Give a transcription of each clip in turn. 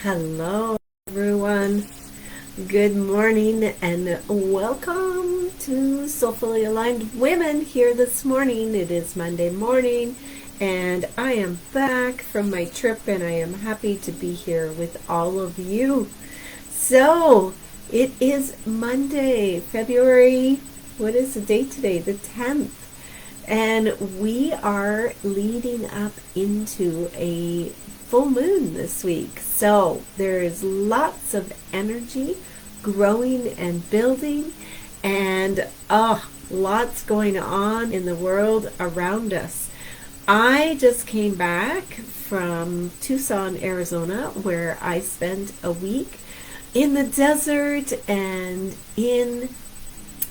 Hello, everyone. Good morning and welcome to Soulfully Aligned Women here this morning. It is Monday morning and I am back from my trip and I am happy to be here with all of you. So, it is Monday, February, what is the date today? The 10th. And we are leading up into a full moon this week. So there is lots of energy growing and building, and lots going on in the world around us. I just came back from Tucson, Arizona, where I spent a week in the desert and in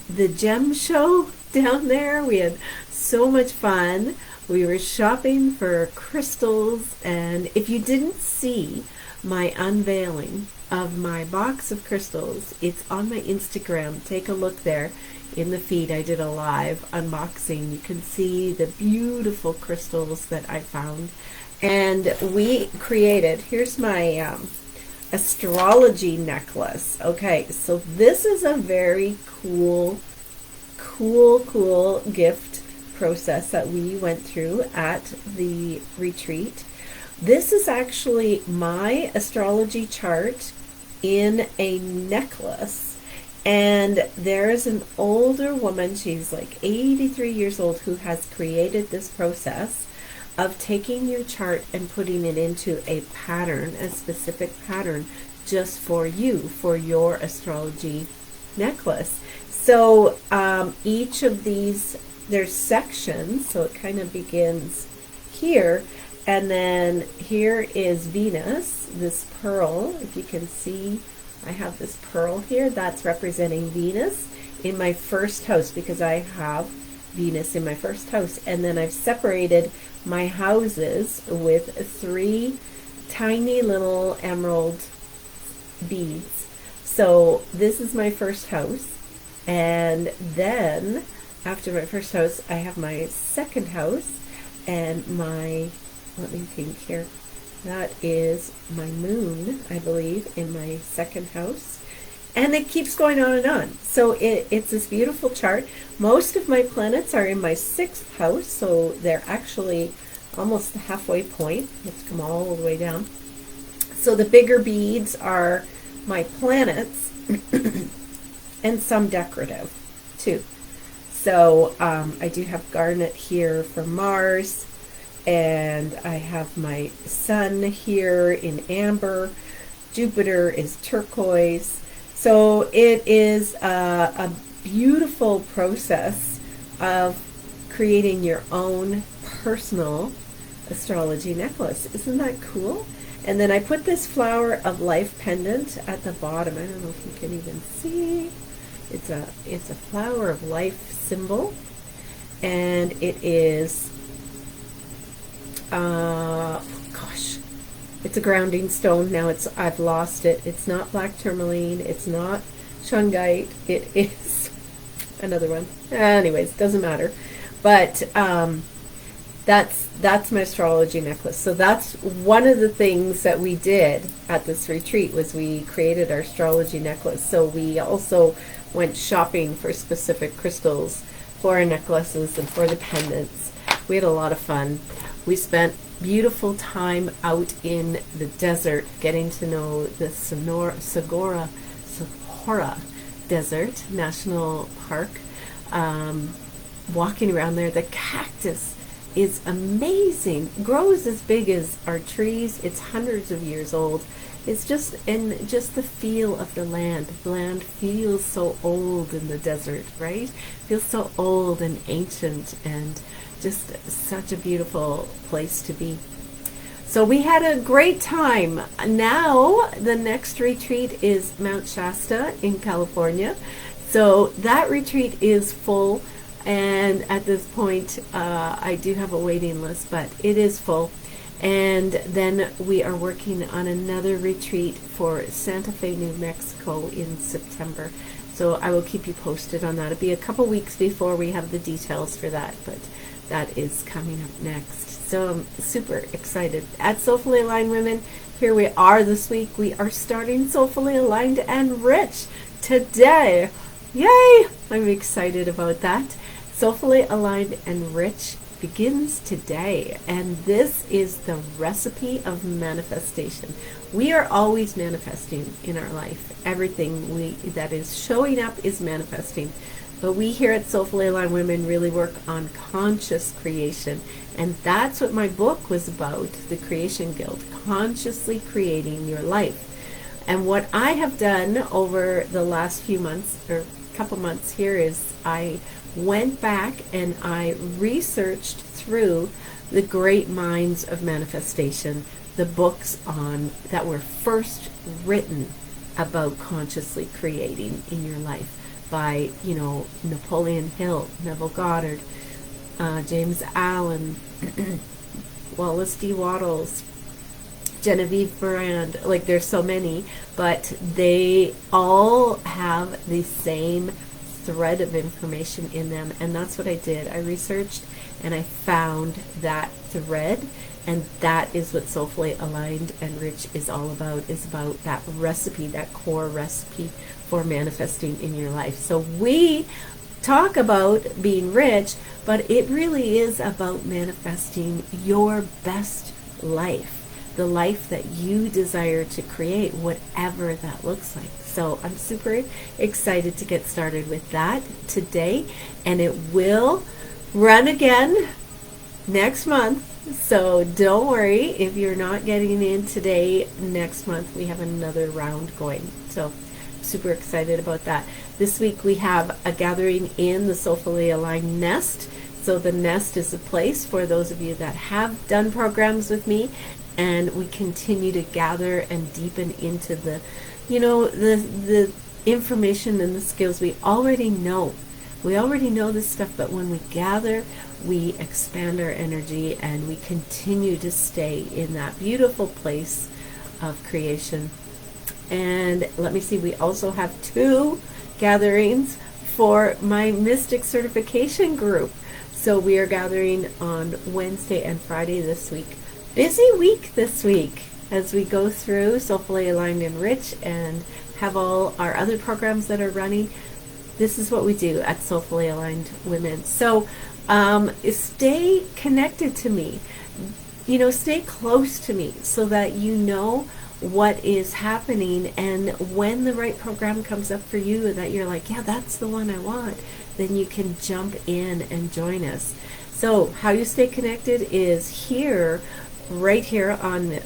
the gem show down there. We had so much fun. We were shopping for crystals, and if you didn't see my unveiling of my box of crystals, it's on my Instagram. Take a look there in the feed. I did a live unboxing. You can see the beautiful crystals that I found. And we created, here's my astrology necklace. Okay, so this is a very cool gift process that we went through at the retreat. This is actually my astrology chart in a necklace, and there's an older woman, she's like 83 years old, who has created this process of taking your chart and putting it into a pattern, a specific pattern just for you, for your astrology necklace. So each of these, there's sections, so it kind of begins here, and then here is Venus, this pearl. If you can see, I have this pearl here, that's representing Venus in my first house, because I have Venus in my first house. And then I've separated my houses with 3 tiny little emerald beads. So this is my first house, and then after my first house, I have my second house, and my, let me think here, that is my moon, I believe, in my second house. And it keeps going on and on. So it's this beautiful chart. Most of my planets are in my 6th house, so they're actually almost the halfway point. Let's come all the way down. So the bigger beads are my planets, and some decorative too. So I do have garnet here for Mars, and I have my sun here in amber. Jupiter is turquoise. So it is a beautiful process of creating your own personal astrology necklace. Isn't that cool? And then I put this flower of life pendant at the bottom. I don't know if you can even see. It's a flower of life symbol, and it is it's a grounding stone. Now I've lost it. It's not black tourmaline, it's not shungite, it is another one. Anyways, doesn't matter. But that's my astrology necklace. So that's one of the things that we did at this retreat, was we created our astrology necklace. So we also went shopping for specific crystals for our necklaces and for the pendants. We had a lot of fun. We spent beautiful time out in the desert, getting to know the Sohora Desert National Park, walking around there. The cactus is amazing, grows as big as our trees. It's hundreds of years old. It's just, and just the feel of the land. The land feels so old in the desert, right? Feels so old and ancient, and just such a beautiful place to be. So we had a great time. Now the next retreat is Mount Shasta in California. So that retreat is full, and at this point I do have a waiting list, but it is full. And then we are working on another retreat for Santa Fe, New Mexico in September. So I will keep you posted on that. It'll be a couple weeks before we have the details for that, but that is coming up next. So I'm super excited. At Soulfully Aligned Women, here we are this week. We are starting Soulfully Aligned and Rich today. Yay! I'm excited about that. Soulfully Aligned and Rich begins today, and this is the recipe of manifestation. We are always manifesting in our life. Everything that is showing up is manifesting. But we here at Soulfully Aligned Women really work on conscious creation. And that's what my book was about, The Creation Guild, consciously creating your life. And what I have done over the last few months, or couple months here, is I went back and I researched through the great minds of manifestation, the books that were first written about consciously creating in your life by, Napoleon Hill, Neville Goddard, James Allen, Wallace D. Wattles, Genevieve Brand. Like, there's so many, but they all have the same thread of information in them, and that's what I did. I researched and I found that thread, and that is what Soulfully Aligned and Rich is all about, is about that recipe, that core recipe for manifesting in your life. So we talk about being rich, but it really is about manifesting your best life, the life that you desire to create, whatever that looks like. So I'm super excited to get started with that today, and it will run again next month. So don't worry if you're not getting in today. Next month we have another round going. So I'm super excited about that. This week we have a gathering in the Soulfully Aligned Nest. So the Nest is a place for those of you that have done programs with me, and we continue to gather and deepen into the information and the skills we already know. We already know this stuff, but when we gather, we expand our energy and we continue to stay in that beautiful place of creation. And let me see, we also have 2 gatherings for my Mystic Certification group. So we are gathering on Wednesday and Friday this week. Busy week this week as we go through Soulfully Aligned and Rich and have all our other programs that are running. This is what we do at Soulfully Aligned Women. So stay connected to me. Stay close to me so that you know what is happening, and when the right program comes up for you that you're like, yeah, that's the one I want, then you can jump in and join us. So how you stay connected is right here on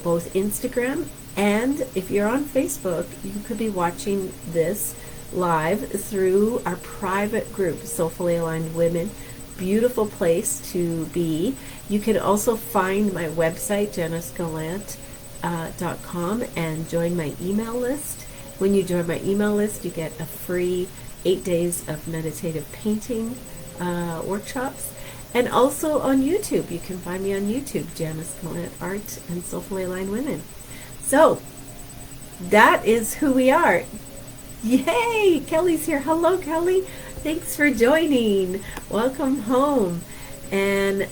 both Instagram, and if you're on Facebook, you could be watching this live through our private group, Soulfully Aligned Women. Beautiful place to be. You can also find my website, JaniceGallant.com, and join my email list. When you join my email list, you get a free 8 days of meditative painting workshops. And also on YouTube. You can find me on YouTube, Janice Gallant Art and Soulfully Aligned Women. So that is who we are. Yay! Kelly's here. Hello, Kelly. Thanks for joining. Welcome home. And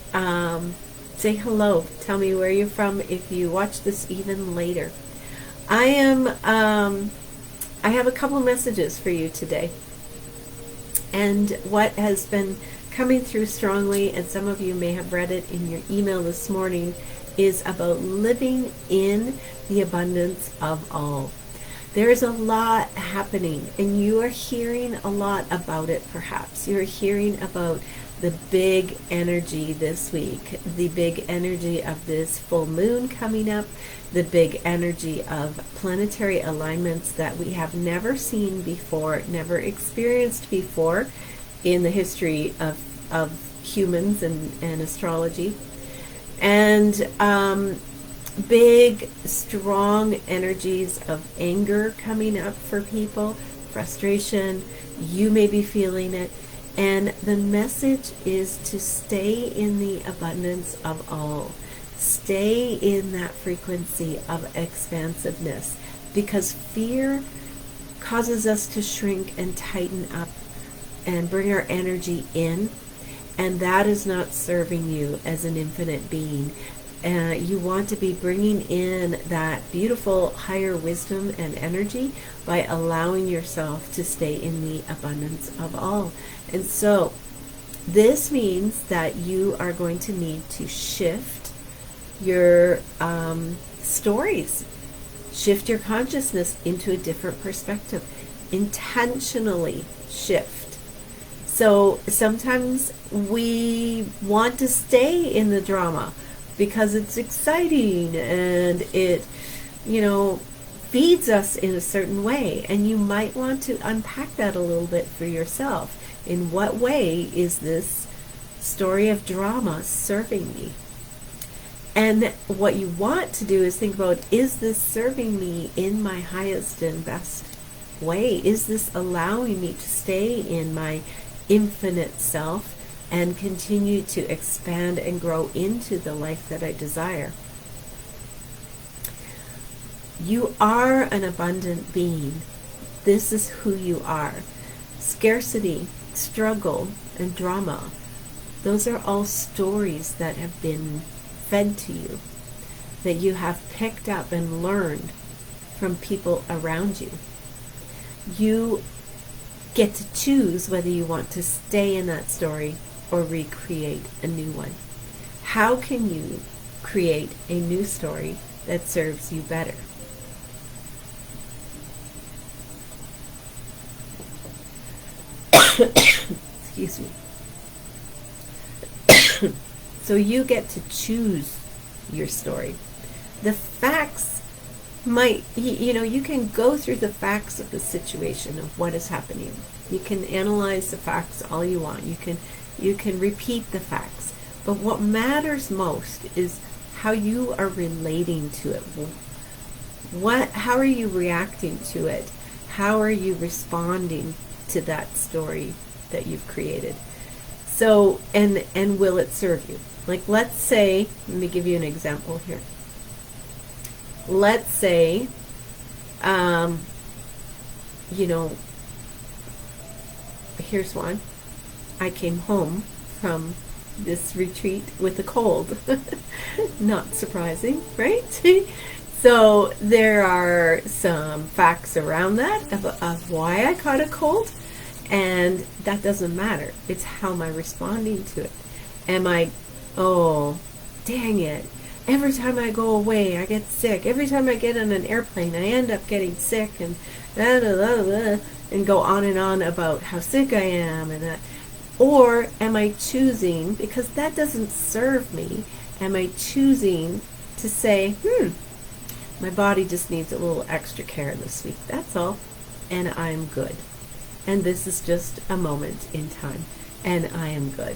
say hello. Tell me where you're from if you watch this even later. I have a couple messages for you today. And what has been coming through strongly, and some of you may have read it in your email this morning, is about living in the abundance of all. There is a lot happening, and you are hearing a lot about it, perhaps. You're hearing about the big energy this week, the big energy of this full moon coming up, the big energy of planetary alignments that we have never seen before, never experienced before in the history of humans and astrology. And big, strong energies of anger coming up for people, frustration. You may be feeling it. And the message is to stay in the abundance of all. Stay in that frequency of expansiveness, because fear causes us to shrink and tighten up and bring our energy in. And that is not serving you as an infinite being. You want to be bringing in that beautiful higher wisdom and energy by allowing yourself to stay in the abundance of all. And so this means that you are going to need to shift your stories, shift your consciousness into a different perspective, intentionally shift. So sometimes we want to stay in the drama because it's exciting and it, feeds us in a certain way. And you might want to unpack that a little bit for yourself. In what way is this story of drama serving me? And what you want to do is think about, is this serving me in my highest and best way? Is this allowing me to stay in my infinite self and continue to expand and grow into the life that I desire? You are an abundant being. This is who you are. Scarcity, struggle, and drama, those are all stories that have been fed to you, that you have picked up and learned from people around you. You get to choose whether you want to stay in that story or recreate a new one. How can you create a new story that serves you better? Excuse me. So you get to choose your story. The facts might, you can go through the facts of the situation of what is happening. You can analyze the facts all you want. You can repeat the facts. But what matters most is how you are relating to it. How are you reacting to it? How are you responding to that story that you've created? So, and will it serve you? Like, let's say, let me give you an example here. Let's say, here's one. I came home from this retreat with a cold. Not surprising, right? So there are some facts around that of why I caught a cold, and that doesn't matter. It's how am I responding to it. Am I, oh, dang it, every time I go away I get sick. Every time I get on an airplane I end up getting sick, and blah, blah, blah, blah, and go on and on about how sick I am and that. Or am I choosing, because that doesn't serve me, am I choosing to say, my body just needs a little extra care this week, that's all, and I'm good. And this is just a moment in time, and I am good.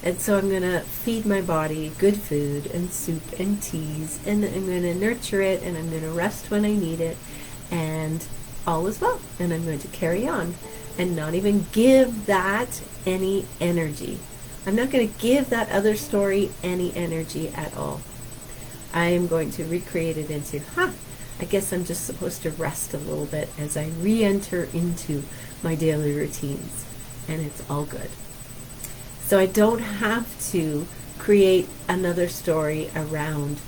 And so I'm going to feed my body good food and soup and teas, and I'm going to nurture it, and I'm going to rest when I need it, and all is well. And I'm going to carry on and not even give that any energy. I'm not going to give that other story any energy at all. I am going to recreate it into, I guess I'm just supposed to rest a little bit as I re-enter into my daily routines, and it's all good. So I don't have to create another story around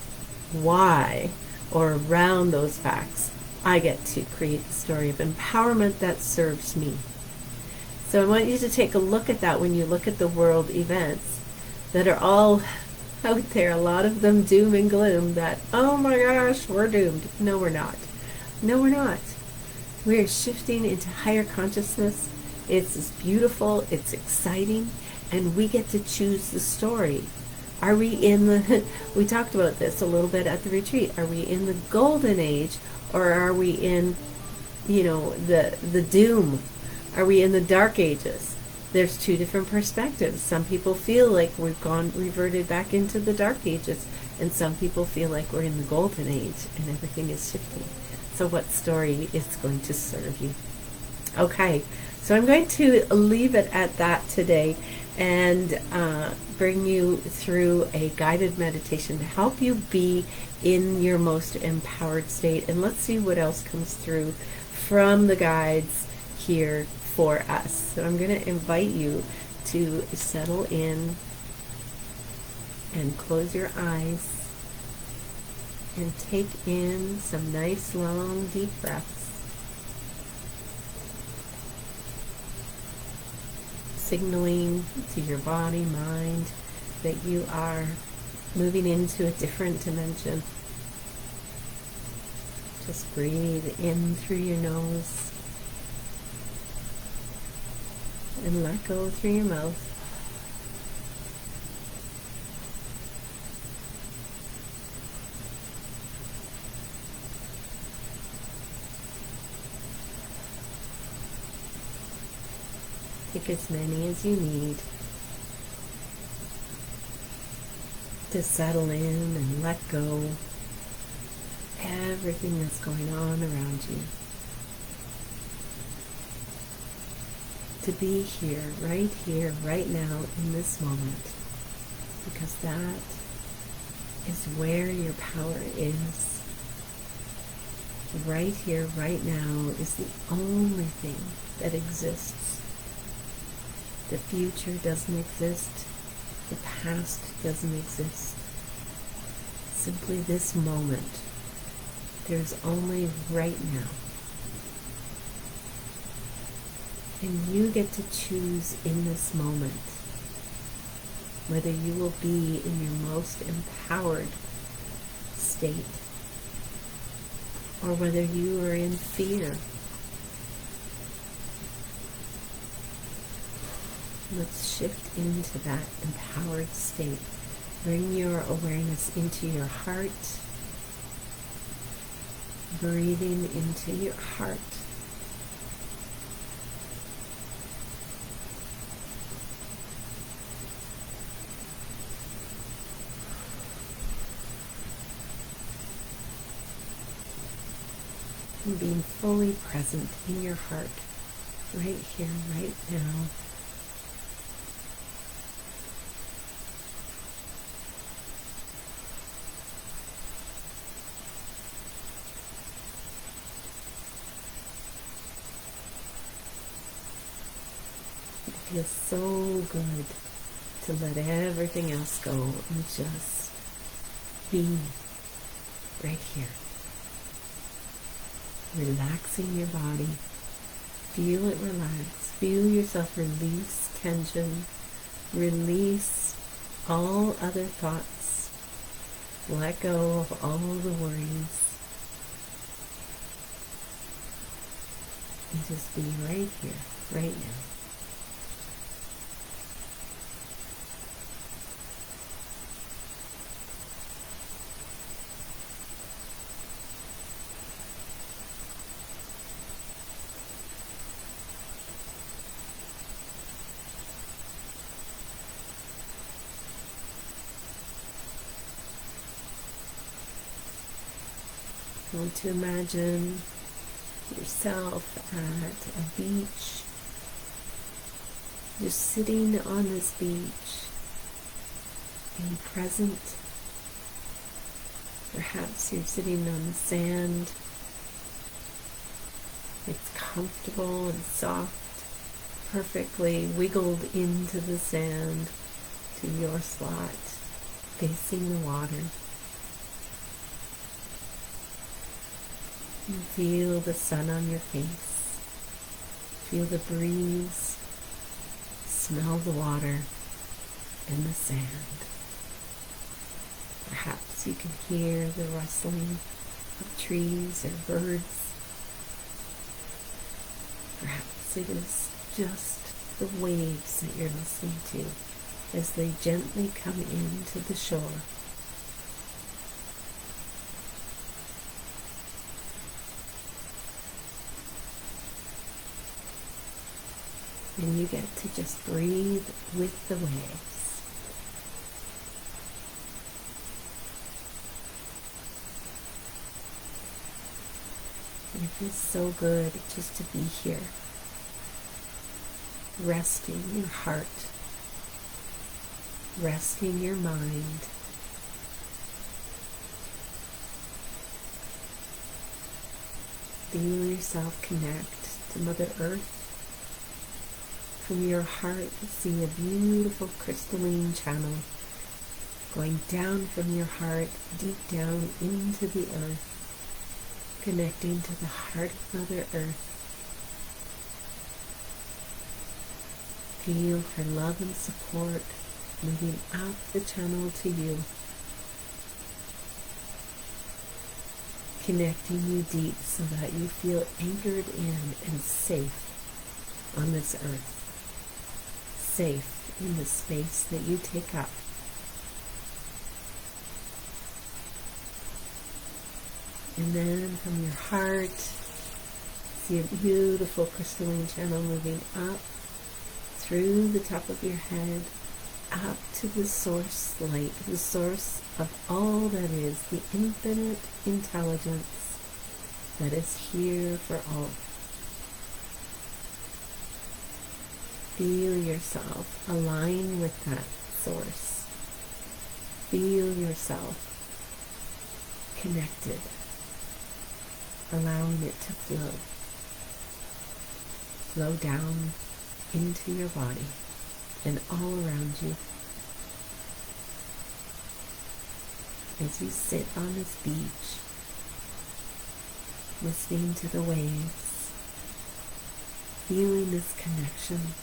why or around those facts. I get to create the story of empowerment that serves me. So I want you to take a look at that when you look at the world events that are all out there, a lot of them doom and gloom, that, oh my gosh, we're doomed. No, we're not. No, we're not. We're shifting into higher consciousness. It's beautiful, it's exciting, and we get to choose the story. Are we in the, we talked about this a little bit at the retreat, are we in the golden age, or are we in, the doom? Are we in the dark ages? There's two different perspectives. Some people feel like we've reverted back into the dark ages, and some people feel like we're in the golden age and everything is shifting. So what story is going to serve you? Okay, so I'm going to leave it at that today and bring you through a guided meditation to help you be in your most empowered state. And let's see what else comes through from the guides here for us. So I'm going to invite you to settle in and close your eyes and take in some nice long deep breaths, signaling to your body, mind, that you are moving into a different dimension. Just breathe in through your nose and let go through your mouth. Take as many as you need to settle in and let go everything that's going on around you. To be here, right now, in this moment, because that is where your power is. Right here, right now is the only thing that exists. The future doesn't exist. The past doesn't exist. Simply this moment. There's only right now. And you get to choose in this moment whether you will be in your most empowered state or whether you are in fear. Let's shift into that empowered state. Bring your awareness into your heart. Breathing into your heart. And being fully present in your heart, right here, right now. It feels so good to let everything else go and just be right here. Relaxing your body. Feel it relax. Feel yourself release tension. Release all other thoughts. Let go of all the worries. And just be right here, right now. I want to imagine yourself at a beach. You're sitting on this beach, being present. Perhaps you're sitting on the sand. It's comfortable and soft, perfectly wiggled into the sand to your spot, facing the water. You feel the sun on your face, feel the breeze, smell the water and the sand. Perhaps you can hear the rustling of trees or birds. Perhaps it is just the waves that you're listening to as they gently come into the shore. And you get to just breathe with the waves. And it feels so good just to be here, resting your heart, resting your mind, feel yourself connect to Mother Earth, from your heart, see a beautiful crystalline channel going down from your heart, deep down into the earth, connecting to the heart of Mother Earth. Feel her love and support moving up the channel to you, connecting you deep so that you feel anchored in and safe on this earth, safe in the space that you take up. And then from your heart, see a beautiful crystalline channel moving up through the top of your head, up to the source light, the source of all that is, the infinite intelligence that is here for all. Feel yourself align with that source. Feel yourself connected, allowing it to flow down into your body and all around you. As you sit on this beach, listening to the waves, feeling this connection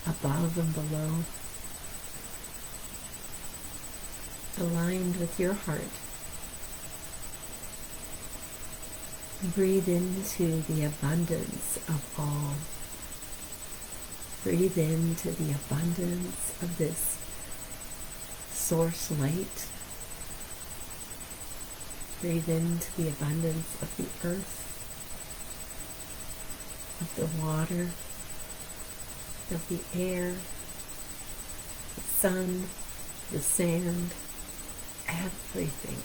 above and below, aligned with your heart. Breathe into the abundance of all. Breathe into the abundance of this source light. Breathe into the abundance of the earth, of the water, of the air, the sun, the sand, everything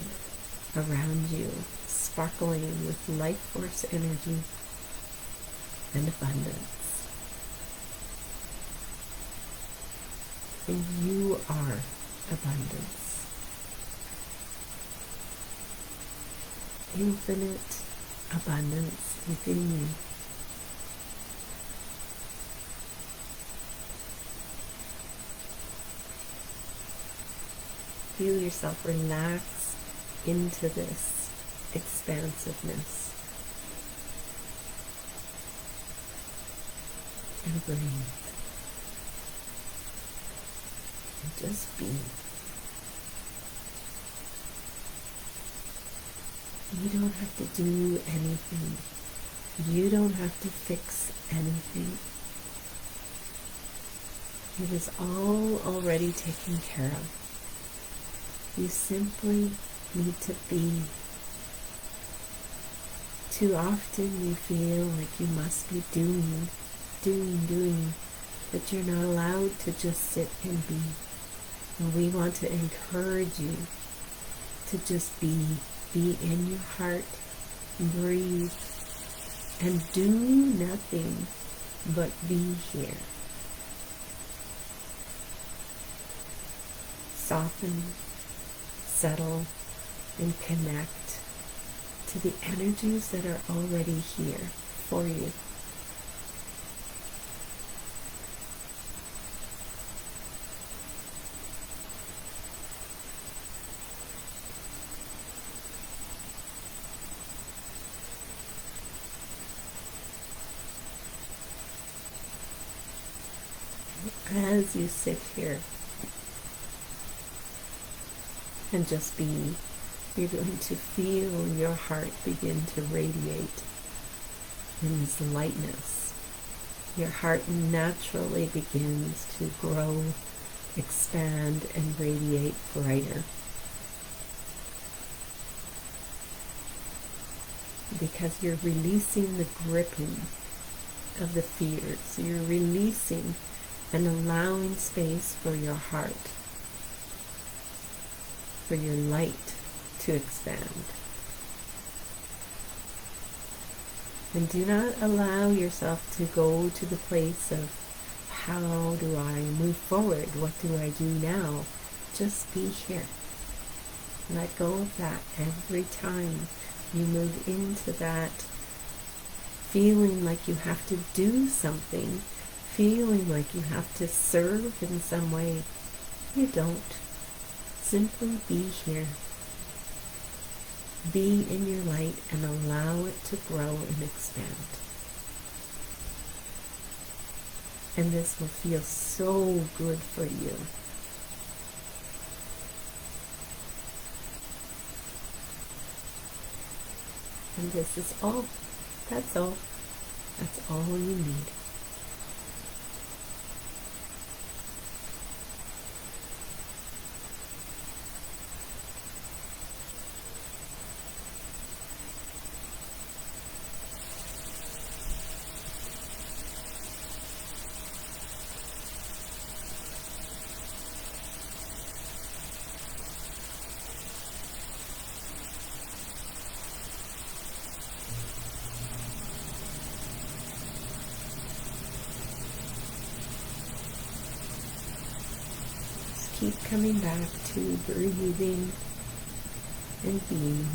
around you sparkling with life force energy and abundance. And you are abundance. Infinite abundance within you. Feel yourself relax into this expansiveness. And breathe. And just be. You don't have to do anything. You don't have to fix anything. It is all already taken care of. You simply need to be. Too often you feel like you must be doing, but you're not allowed to just sit and be. And we want to encourage you to just be in your heart, breathe, and do nothing but be here. Soften, settle, and connect to the energies that are already here for you. As you sit here and just be, you're going to feel your heart begin to radiate in this lightness. Your heart naturally begins to grow, expand, and radiate brighter. Because you're releasing the gripping of the fears. You're releasing and allowing space for your heart, for your light to expand. And do not allow yourself to go to the place of, how do I move forward? What do I do now? Just be here. Let go of that every time you move into that feeling like you have to do something, feeling like you have to serve in some way. You don't. Simply be here. Be in your light and allow it to grow and expand. And this will feel so good for you. And this is all. That's all. That's all you need. Keep coming back to breathing and being.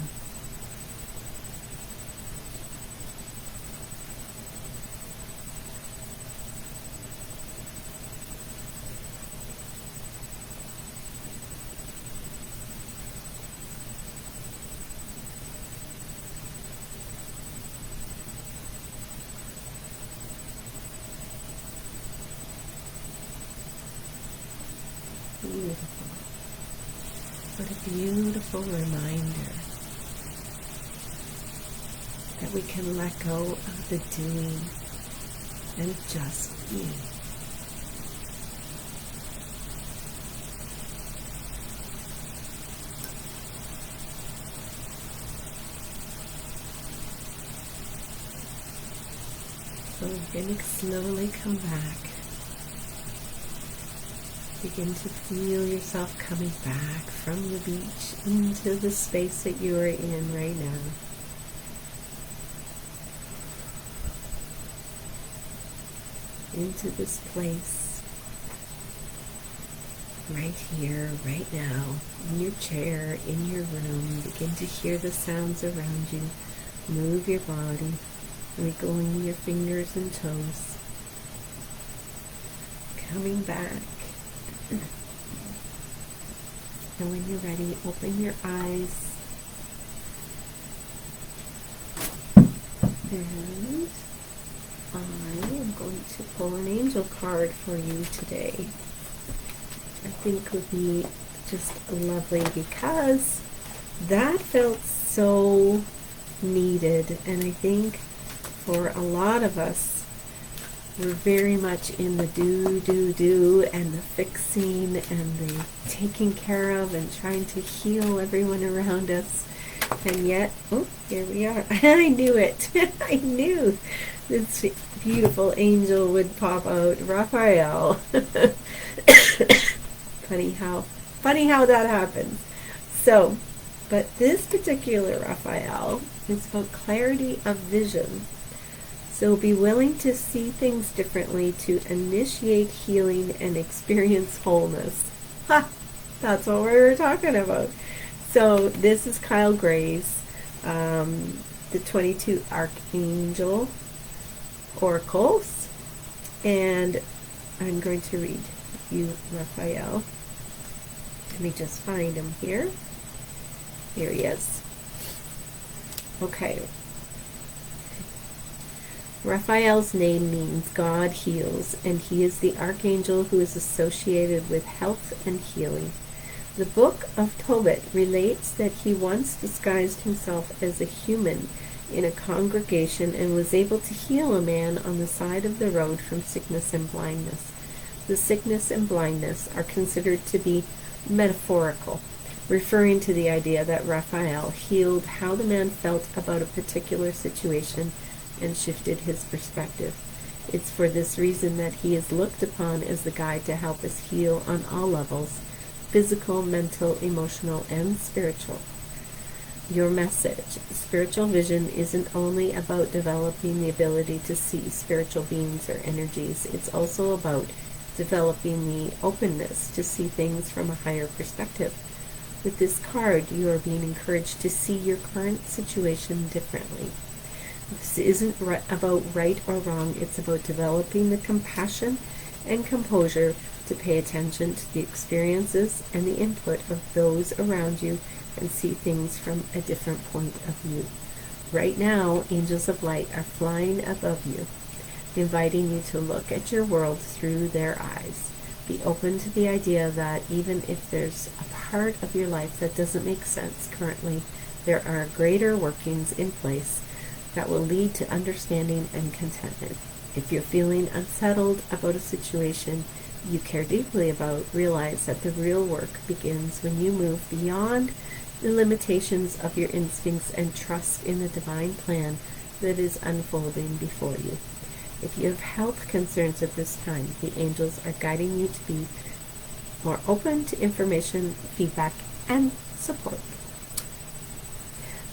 Beautiful. What a beautiful reminder that we can let go of the doing and just be. So we're going to slowly come back. Begin to feel yourself coming back from the beach into the space that you are in right now. Into this place, right here, right now, in your chair, in your room. Begin to hear the sounds around you. Move your body, wiggling your fingers and toes. Coming back. And when you're ready, open your eyes. And I am going to pull an angel card for you today. I think would be just lovely because that felt so needed. And I think for a lot of us, we're very much in the do, and the fixing, and the taking care of, and trying to heal everyone around us. And yet, oh, here we are. I knew it. I knew this beautiful angel would pop out. Raphael. Funny how that happens. So, but this particular Raphael is about clarity of vision. So be willing to see things differently to initiate healing and experience wholeness. Ha! That's what we were talking about. So this is Kyle Gray's, the 22 Archangel Oracles. And I'm going to read you, Raphael. Let me just find him here. Here he is. Okay. Raphael's name means God heals, and he is the archangel who is associated with health and healing. The Book of Tobit relates that he once disguised himself as a human in a congregation and was able to heal a man on the side of the road from sickness and blindness. The sickness and blindness are considered to be metaphorical, referring to the idea that Raphael healed how the man felt about a particular situation and shifted his perspective. It's for this reason that he is looked upon as the guide to help us heal on all levels: physical, mental, emotional, and spiritual. Your message. Spiritual vision isn't only about developing the ability to see spiritual beings or energies. It's also about developing the openness to see things from a higher perspective. With this card, you are being encouraged to see your current situation differently. This isn't about right or wrong. It's about developing the compassion and composure to pay attention to the experiences and the input of those around you and see things from a different point of view. Right now, angels of light are flying above you, inviting you to look at your world through their eyes. Be open to the idea that even if there's a part of your life that doesn't make sense currently, there are greater workings in place that will lead to understanding and contentment. If you're feeling unsettled about a situation you care deeply about, realize that the real work begins when you move beyond the limitations of your instincts and trust in the divine plan that is unfolding before you. If you have health concerns at this time, the angels are guiding you to be more open to information, feedback, and support.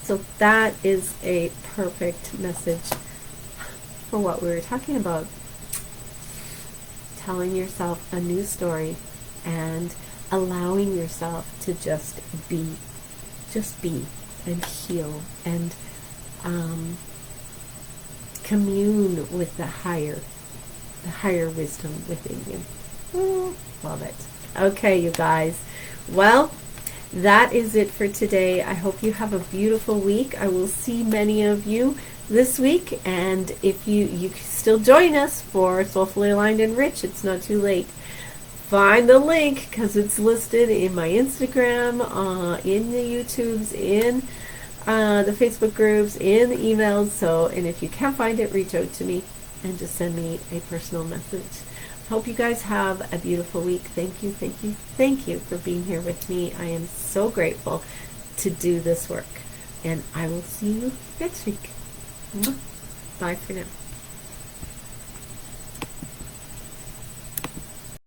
So that is a perfect message for what we were talking about. Telling yourself a new story and allowing yourself to just be and heal and commune with the higher wisdom within you. Love it. Okay, you guys. Well, that is it for today. I hope you have a beautiful week. I will see many of you this week, and if you still join us for Soulfully Aligned and Rich, it's not too late. Find the link because it's listed in my Instagram, in the YouTubes, in the Facebook groups, in the emails. So, and if you can't find it, reach out to me and just send me a personal message. Hope you guys have a beautiful week. Thank you for being here with me. I am so grateful to do this work, and I will see you next week. Bye for now.